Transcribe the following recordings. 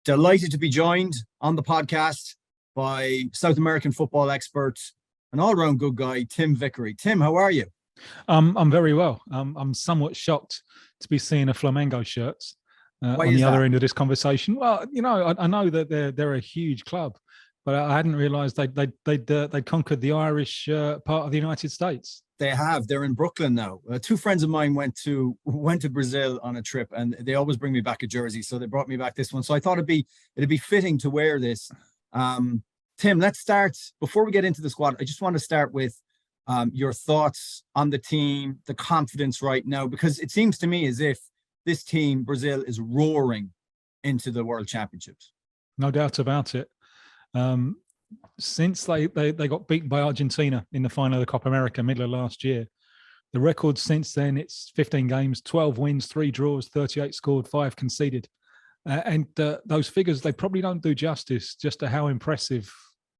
Delighted to be joined on the podcast by South American football expert, an all-round good guy, Tim Vickery. Tim, how are you? I'm very well. I'm somewhat shocked to be seeing a Flamengo shirt on the other end of this conversation. Well, you know, I know that they're a huge club, but I hadn't realised they'd conquered the Irish part of the United States. They have. They're in Brooklyn now. Two friends of mine went to Brazil on a trip, and they always bring me back a jersey. So they brought me back this one. So I thought it'd be fitting to wear this. Tim, let's start. Before we get into the squad, I just want to start with your thoughts on the team, the confidence right now, because it seems to me as if this team, Brazil, is roaring into the World Championships. No doubt about it. Since they got beaten by Argentina in the final of the Copa America middle of last year, the record since then, it's 15 games, 12 wins, 3 draws, 38 scored, 5 conceded. And those figures, they probably don't do justice just to how impressive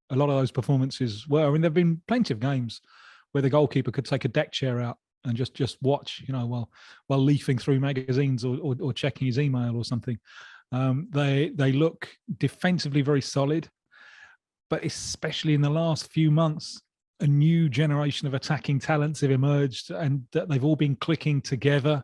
a lot of those performances were. I mean, there have been plenty of games where the goalkeeper could take a deck chair out and just watch, you know, while leafing through magazines or checking his email or something. They look defensively very solid. But especially in the last few months, a new generation of attacking talents have emerged and they've all been clicking together.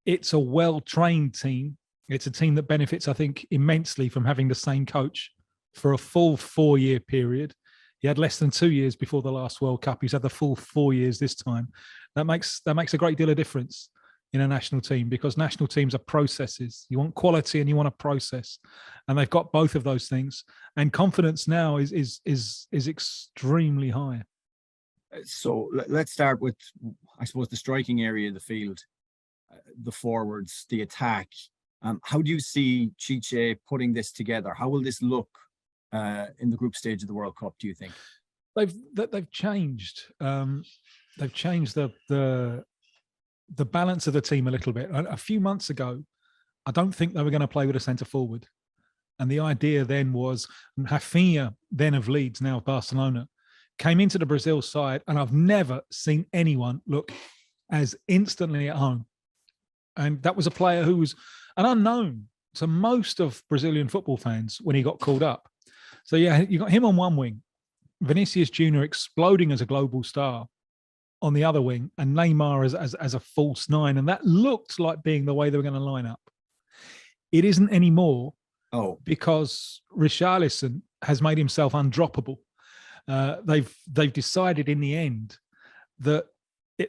It's a well-trained team. It's a team that benefits, I think, immensely from having the same coach for a full 4-year period. He had less than 2 years before the last World Cup. He's had the full 4 years this time. That makes a great deal of difference in a national team, because national teams are processes. You want quality and you want a process, and they've got both of those things. And confidence now is extremely high. So let's start with, I suppose, the striking area of the field, the forwards, the attack. How do you see Tite putting this together? How will this look in the group stage of the World Cup, do you think? They've changed. They've changed the balance of the team a little bit. A few months ago, I don't think they were going to play with a centre forward. And the idea then was Rafinha, then of Leeds, now of Barcelona, came into the Brazil side, and I've never seen anyone look as instantly at home. And that was a player who was an unknown to most of Brazilian football fans when he got called up. So yeah, you got him on one wing, Vinicius Jr. exploding as a global star on the other wing, and Neymar as a false 9. And that looked like being the way they were going to line up. It isn't anymore. Because Richarlison has made himself undroppable. They've decided in the end that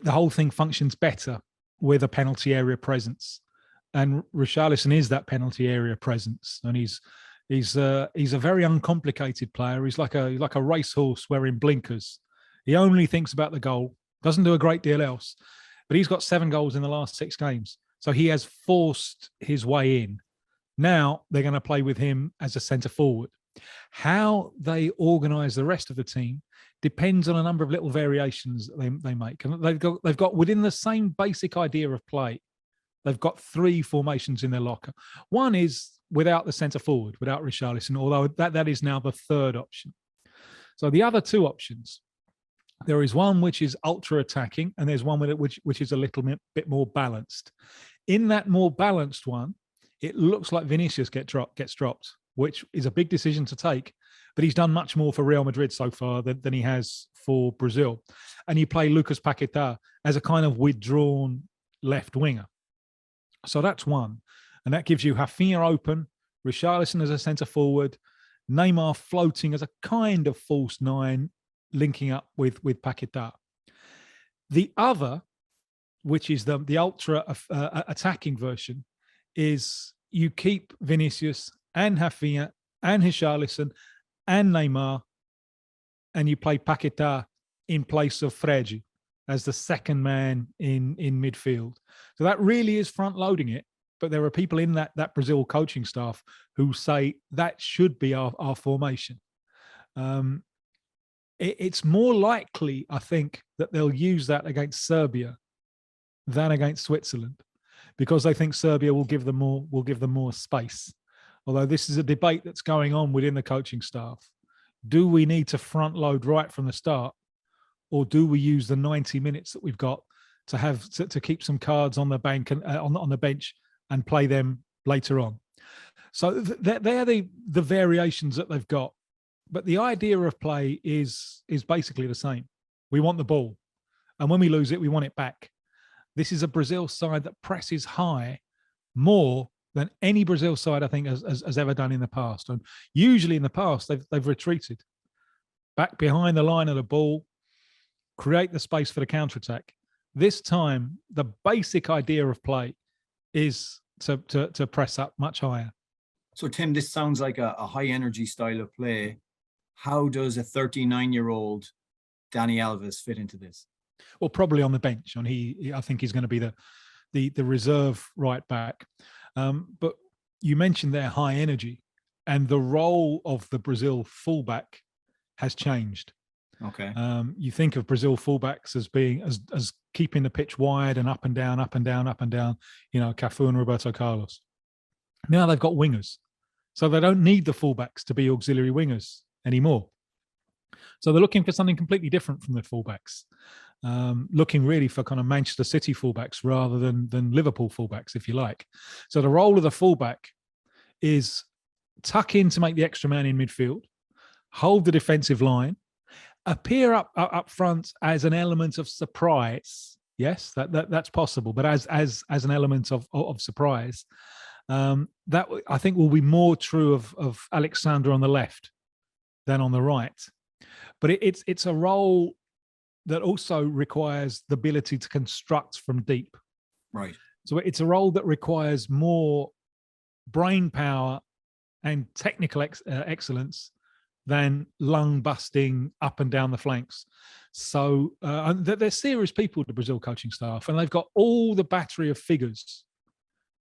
the whole thing functions better with a penalty area presence. And Richarlison is that penalty area presence. And he's a very uncomplicated player. He's like a racehorse wearing blinkers. He only thinks about the goal. Doesn't do a great deal else, but he's got 7 goals in the last 6 games. So he has forced his way in. Now they're going to play with him as a centre forward. How they organise the rest of the team depends on a number of little variations they make. And they've got within the same basic idea of play, they've got 3 formations in their locker. One is without the centre forward, without Richarlison, although that is now the 3rd option. So the other 2 options, there is one which is ultra attacking, and there's one which is a little bit more balanced. In that more balanced one, it looks like Vinicius gets dropped, which is a big decision to take, but he's done much more for Real Madrid so far than he has for Brazil. And you play Lucas Paquetá as a kind of withdrawn left winger. So that's one. And that gives you Rafinha open, Richarlison as a centre forward, Neymar floating as a kind of false 9, linking up with Paquetá. The other, which is the ultra attacking version, is you keep Vinicius and Rafinha and Richarlison and Neymar, and you play Paquetá in place of Fred as the second man in midfield. So that really is front loading it. But there are people in that Brazil coaching staff who say that should be our formation. It's more likely, I think, that they'll use that against Serbia than against Switzerland, because they think Serbia will give them more space. Although this is a debate that's going on within the coaching staff. Do we need to front load right from the start, or do we use the 90 minutes that we've got to keep some cards on the bank and on the bench and play them later on? So they're the variations that they've got. But the idea of play is basically the same. We want the ball. And when we lose it, we want it back. This is a Brazil side that presses high more than any Brazil side, I think, has ever done in the past. And usually in the past, they've retreated back behind the line of the ball, create the space for the counterattack. This time, the basic idea of play is to press up much higher. So, Tim, this sounds like a high energy style of play. How does a 39-year-old Dani Alves fit into this? Well, probably on the bench. And I think he's going to be the reserve right back. But you mentioned their high energy, and the role of the Brazil fullback has changed. Okay. You think of Brazil fullbacks as being as keeping the pitch wide and up and down, up and down, up and down. You know, Cafu and Roberto Carlos. Now they've got wingers, so they don't need the fullbacks to be auxiliary wingers anymore. So they're looking for something completely different from the fullbacks. Looking really for kind of Manchester City fullbacks rather than Liverpool fullbacks, if you like. So the role of the fullback is tuck in to make the extra man in midfield, hold the defensive line, appear up front as an element of surprise. Yes, that's possible, but as an element of surprise, that I think will be more true of Alexander on the left than on the right. But it's a role that also requires the ability to construct from deep. Right. So it's a role that requires more brain power and technical excellence than lung busting up and down the flanks. So they're serious people, the Brazil coaching staff, and they've got all the battery of figures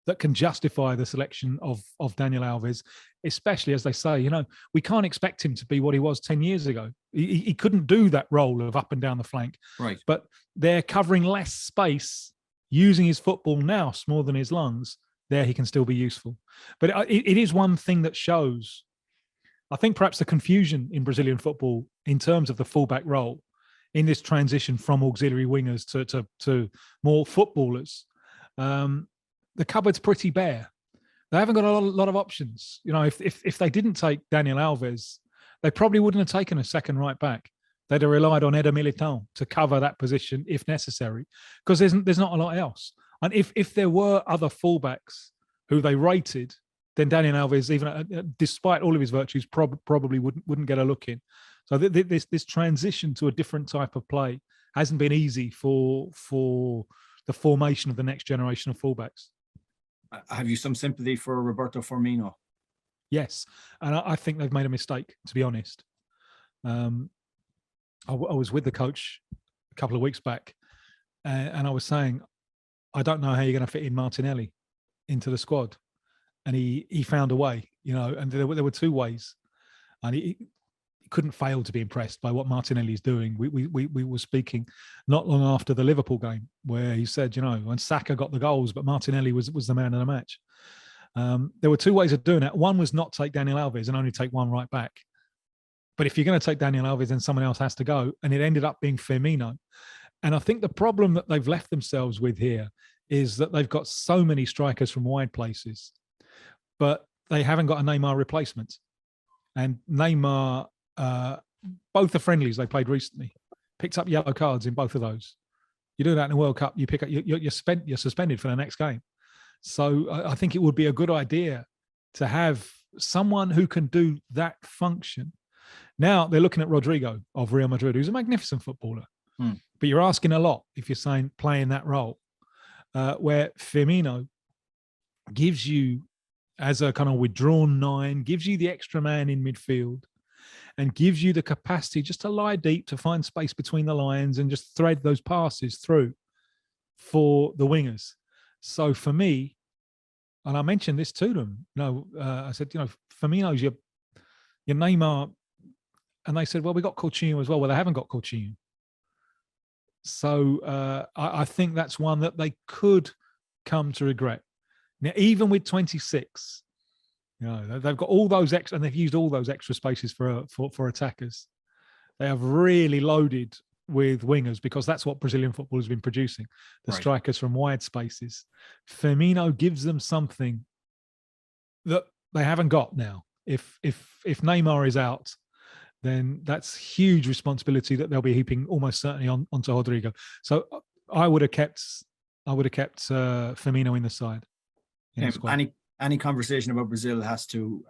that can justify the selection of Daniel Alves, especially as they say, you know, we can't expect him to be what he was 10 years ago. He couldn't do that role of up and down the flank. Right. But they're covering less space, using his football nous more than his lungs. There he can still be useful. But it is one thing that shows, I think, perhaps the confusion in Brazilian football in terms of the fullback role in this transition from auxiliary wingers to more footballers. The cupboard's pretty bare. They haven't got a lot of options. You know, if they didn't take Daniel Alves, they probably wouldn't have taken a second right back. They'd have relied on Éder Militão to cover that position if necessary, because there's not a lot else. And if there were other fullbacks who they rated, then Daniel Alves, even despite all of his virtues, probably wouldn't get a look in. So this transition to a different type of play hasn't been easy for the formation of the next generation of fullbacks. Have you some sympathy for Roberto Firmino? Yes, and I think they've made a mistake, to be honest. I was with the coach a couple of weeks back, and I was saying, I don't know how you're going to fit in Martinelli into the squad. And he found a way, you know, and there were two ways. And he couldn't fail to be impressed by what Martinelli's doing. We were speaking not long after the Liverpool game where he said, you know, when Saka got the goals, but Martinelli was the man of the match. There were two ways of doing that. One was not take Daniel Alves and only take one right back. But if you're going to take Daniel Alves, then someone else has to go. And it ended up being Firmino. And I think the problem that they've left themselves with here is that they've got so many strikers from wide places, but they haven't got a Neymar replacement. And Neymar, both the friendlies they played recently, picked up yellow cards in both of those. You do that in the World Cup, you pick up, you're suspended for the next game. So I think it would be a good idea to have someone who can do that function. Now they're looking at Rodrigo of Real Madrid, who's a magnificent footballer. But you're asking a lot if you're saying playing that role, where Firmino gives you, as a kind of withdrawn nine, gives you the extra man in midfield and gives you the capacity just to lie deep, to find space between the lines and just thread those passes through for the wingers. So for me, and I mentioned this to them, I said, Firmino's your Neymar. And they said, well, we got Coutinho as well. Well, they haven't got Coutinho. So I think that's one that they could come to regret. Now, even with 26, they've got all those extra, and they've used all those extra spaces for attackers. They have really loaded with wingers because that's what Brazilian football has been producing, the strikers from wide spaces. Firmino gives them something that they haven't got now. If Neymar is out, then that's huge responsibility that they'll be heaping almost certainly onto Rodrigo. So I would have kept Firmino in the side. Any conversation about Brazil has to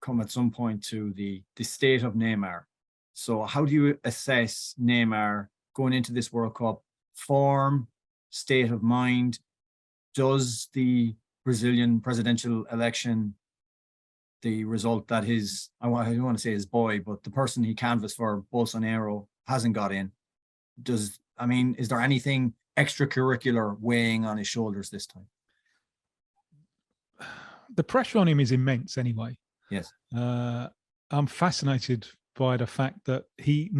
come at some point to the state of Neymar. So how do you assess Neymar going into this World Cup? Form, state of mind? Does the Brazilian presidential election, the result that I don't want to say his boy, but the person he canvassed for, Bolsonaro, hasn't got in? Is there anything extracurricular weighing on his shoulders this time? The pressure on him is immense anyway. Yes. I'm fascinated by the fact that he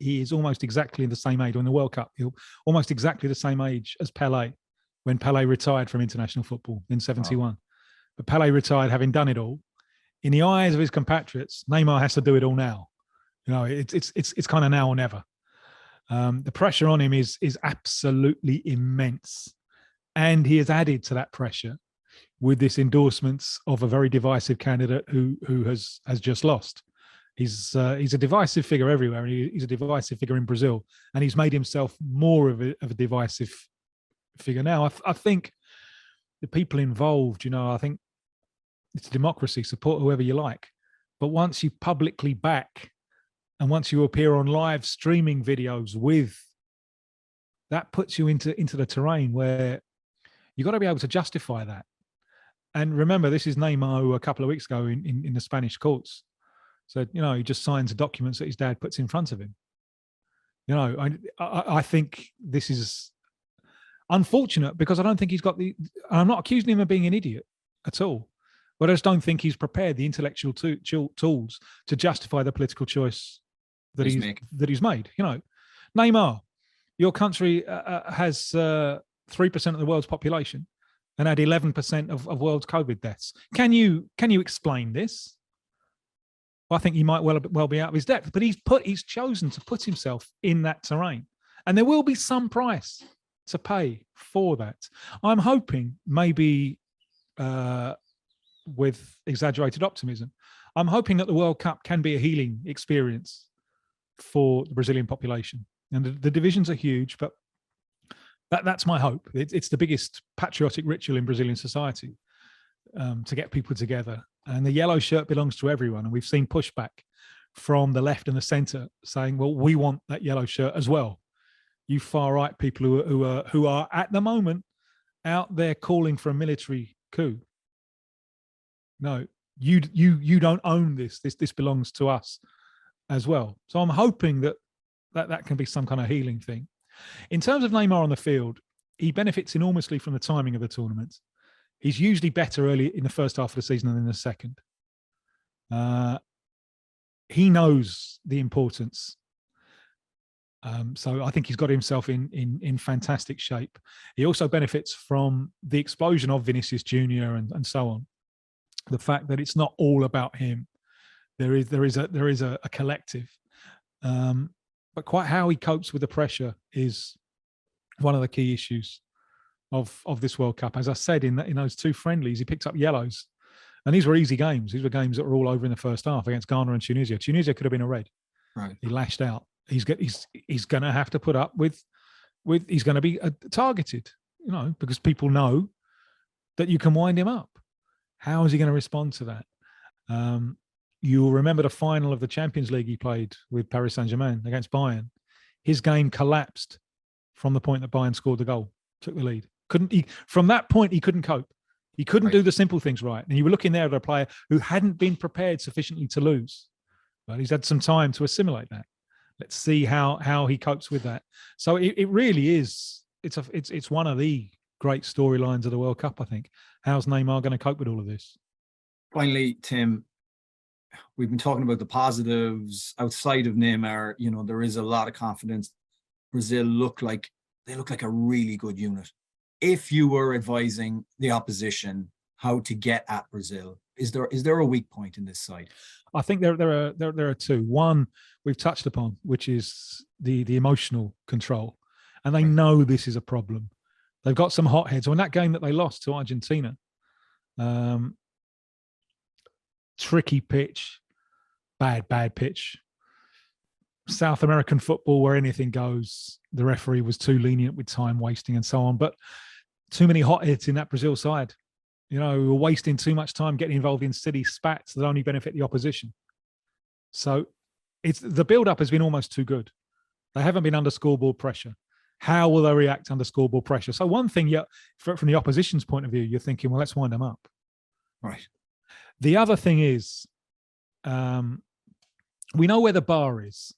is almost exactly the same age. In the World Cup, he's almost exactly the same age as Pelé when Pelé retired from international football in 71. Oh. But Pelé retired having done it all. In the eyes of his compatriots, Neymar has to do it all now. It's kind of now or never. The pressure on him is absolutely immense. And he has added to that pressure with this endorsements of a very divisive candidate who has just lost. He's a divisive figure everywhere, and he's a divisive figure in Brazil, and he's made himself more of a divisive figure now. I think the people involved, I think it's democracy, support whoever you like, but once you publicly back and once you appear on live streaming videos that puts you into the terrain where you've got to be able to justify that. And remember, this is Neymar, who a couple of weeks ago in the Spanish courts said, he just signs the documents that his dad puts in front of him. I think this is unfortunate because I don't think he's got I'm not accusing him of being an idiot at all, but I just don't think he's prepared the intellectual tools to justify the political choice that he's made. Neymar, your country has 3% of the world's population and had 11% of world's COVID deaths. Can you explain this? Well, I think he might well be out of his depth, but he's chosen to put himself in that terrain, and there will be some price to pay for that. I'm hoping, maybe with exaggerated optimism, I'm hoping that the World Cup can be a healing experience for the Brazilian population. And the divisions are huge, but that's my hope. It's the biggest patriotic ritual in Brazilian society, to get people together. And the yellow shirt belongs to everyone. And we've seen pushback from the left and the centre saying, well, we want that yellow shirt as well. You far right people who are at the moment out there calling for a military coup. No, you don't own this. This belongs to us as well. So I'm hoping that can be some kind of healing thing. In terms of Neymar on the field, he benefits enormously from the timing of the tournament. He's usually better early in the first half of the season than in the second. He knows the importance. So I think he's got himself in fantastic shape. He also benefits from the explosion of Vinicius Jr. and so on. The fact that it's not all about him. There is a collective. But quite how he copes with the pressure is one of the key issues of this World Cup. As I said, in those two friendlies, he picked up yellows. And these were easy games. These were games that were all over in the first half against Ghana and Tunisia. Tunisia could have been a red. Right. He lashed out. He's going to have to put up with he's going to be targeted, because people know that you can wind him up. How is he going to respond to that? You'll remember the final of the Champions League he played with Paris Saint-Germain against Bayern. His game collapsed from the point that Bayern scored the goal, took the lead. From that point, he couldn't cope. He couldn't do the simple things right. And you were looking there at a player who hadn't been prepared sufficiently to lose. But he's had some time to assimilate that. Let's see how he copes with that. So it really is. It's one of the great storylines of the World Cup, I think. How's Neymar going to cope with all of this? Finally, Tim, we've been talking about the positives outside of Neymar. There is a lot of confidence. Brazil look like a really good unit. If you were advising the opposition how to get at Brazil, is there a weak point in this side? I think there are two. One we've touched upon, which is the emotional control, and they know this is a problem. They've got some hotheads. In that game that they lost to Argentina, tricky pitch, bad pitch. South American football where anything goes. The referee was too lenient with time wasting and so on, but too many hot hits in that Brazil side. We were wasting too much time getting involved in silly spats that only benefit the opposition. So the build-up has been almost too good. They haven't been under scoreboard pressure. How will they react under scoreboard pressure? So one thing, from the opposition's point of view, you're thinking, well, let's wind them up. Right. The other thing is, we know where the bar is,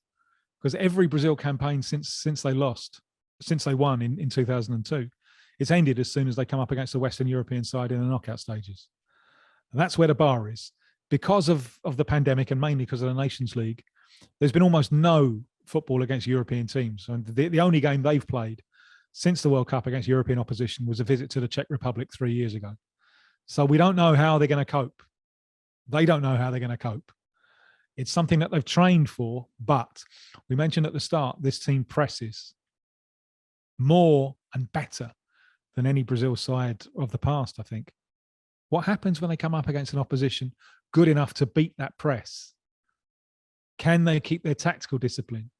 because every Brazil campaign since they won in 2002, it's ended as soon as they come up against the Western European side in the knockout stages. And that's where the bar is. Because of the pandemic and mainly because of the Nations League, there's been almost no football against European teams. And the only game they've played since the World Cup against European opposition was a visit to the Czech Republic 3 years ago. So we don't know how they're going to cope. They don't know how they're going to cope. It's something that they've trained for, but we mentioned at the start, this team presses more and better than any Brazil side of the past, I think. What happens when they come up against an opposition good enough to beat that press? Can they keep their tactical discipline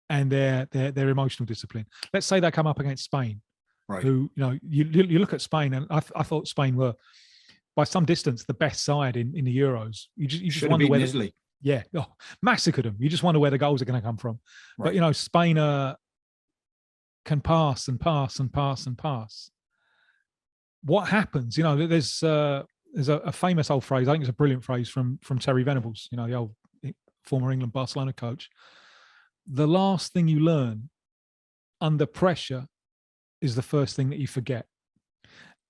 and their emotional discipline? Let's say they come up against Spain, right? Who, you look at Spain, and I thought Spain were, by some distance, the best side in the Euros. You just wonder where Italy. Yeah, massacred them. You just wonder where the goals are going to come from. Right. But Spain can pass and pass and pass and pass. What happens? There's a famous old phrase. I think it's a brilliant phrase from Terry Venables. The old former England Barcelona coach. The last thing you learn under pressure is the first thing that you forget.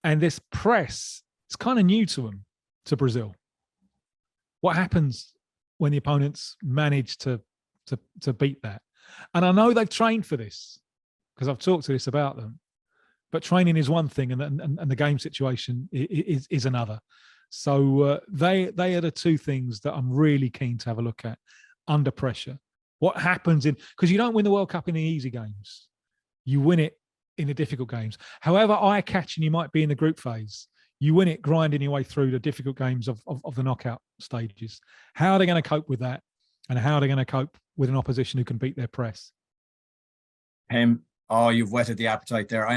And this press, it's kind of new to them, to Brazil. What happens when the opponents manage to beat that? And I know they've trained for this because I've talked to this about them. But training is one thing, and the game situation is another. So they are the two things that I'm really keen to have a look at under pressure. What happens because you don't win the World Cup in the easy games. You win it in the difficult games. However eye-catching you might be in the group phase, you win it grinding your way through the difficult games of the knockout stages. How are they going to cope with that? And how are they going to cope with an opposition who can beat their press? You've whetted the appetite there.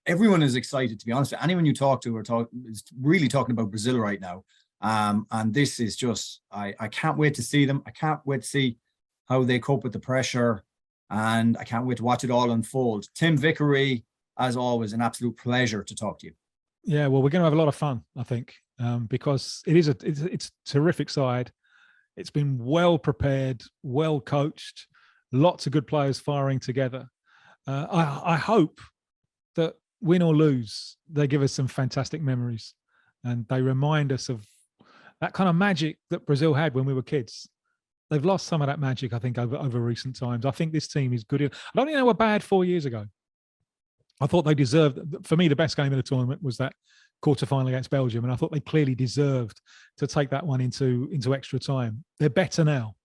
Everyone is excited, to be honest. Anyone you talk to is really talking about Brazil right now. And this is just, I can't wait to see them. I can't wait to see how they cope with the pressure. And I can't wait to watch it all unfold. Tim Vickery, as always, an absolute pleasure to talk to you. Yeah, well, we're going to have a lot of fun, I think, because it's a terrific side. It's been well prepared, well coached, lots of good players firing together. I hope that win or lose, they give us some fantastic memories and they remind us of that kind of magic that Brazil had when we were kids. They've lost some of that magic, I think, over recent times. I think this team is good. I don't think they were bad 4 years ago. I thought they deserved, for me, the best game of the tournament was that quarterfinal against Belgium, and I thought they clearly deserved to take that one into extra time. They're better now,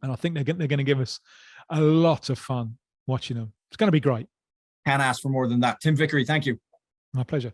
and I think they're going to give us a lot of fun watching them. It's going to be great. Can't ask for more than that. Tim Vickery, thank you. My pleasure.